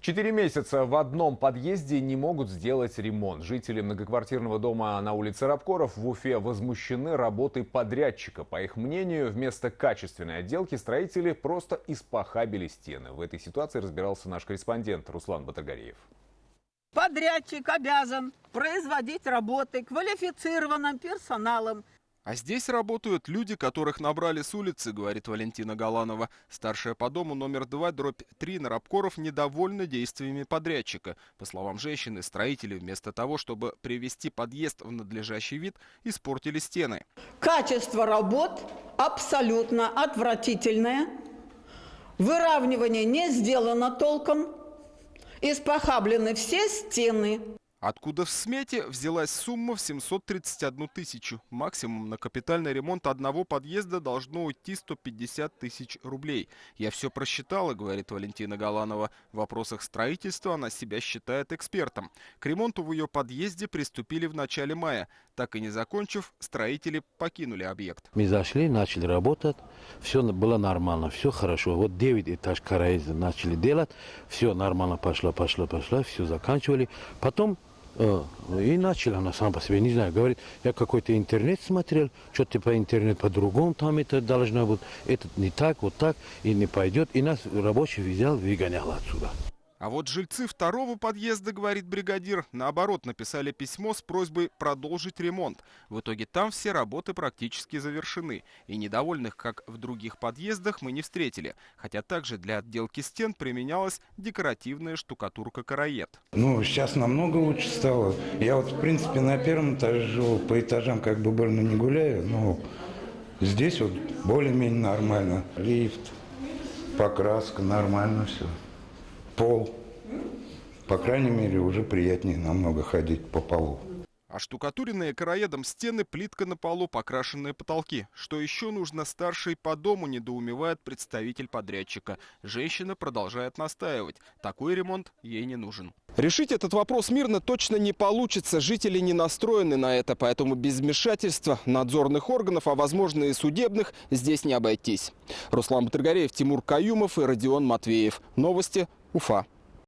4 месяца в одном подъезде не могут сделать ремонт. Жители многоквартирного дома на улице Рабкоров в Уфе возмущены работой подрядчика. По их мнению, вместо качественной отделки строители просто испохабили стены. В этой ситуации разбирался наш корреспондент Руслан Батыргариев. Подрядчик обязан производить работы квалифицированным персоналом. А здесь работают люди, которых набрали с улицы, говорит Валентина Галанова. Старшая по дому номер 2/3 на Рабкоров недовольна действиями подрядчика. По словам женщины, строители вместо того, чтобы привести подъезд в надлежащий вид, испортили стены. Качество работ абсолютно отвратительное. Выравнивание не сделано толком. Испохаблены все стены. Откуда в смете взялась сумма в 731 тысячу? Максимум на капитальный ремонт одного подъезда должно уйти 150 тысяч рублей. Я все просчитала, говорит Валентина Галанова. В вопросах строительства она себя считает экспертом. К ремонту в ее подъезде приступили в начале мая. Так и не закончив, строители покинули объект. Мы зашли, начали работать, все было нормально, все хорошо. Вот 9 этаж караиза начали делать, все нормально пошло, все заканчивали. Потом и начала она сама по себе, не знаю, говорит, я какой-то интернет смотрел, что-то по интернету по-другому там это должно быть, это не так, вот так, и не пойдет. И нас рабочий взял, выгонял отсюда. А вот жильцы второго подъезда, говорит бригадир, наоборот, написали письмо с просьбой продолжить ремонт. В итоге там все работы практически завершены. И недовольных, как в других подъездах, мы не встретили. Хотя также для отделки стен применялась декоративная штукатурка-караед. Ну, сейчас намного лучше стало. Я вот, в принципе, на первом этаже жил, по этажам как бы больно не гуляю, но здесь вот более-менее нормально. Лифт, покраска, нормально все. Пол. По крайней мере, уже приятнее намного ходить по полу. Оштукатуренные караедом стены, плитка на полу, покрашенные потолки. Что еще нужно старшей по дому, недоумевает представитель подрядчика. Женщина продолжает настаивать. Такой ремонт ей не нужен. Решить этот вопрос мирно точно не получится. Жители не настроены на это, поэтому без вмешательства надзорных органов, а возможно и судебных, здесь не обойтись. Руслан Батыргариев, Тимур Каюмов и Родион Матвеев. Новости Уфа.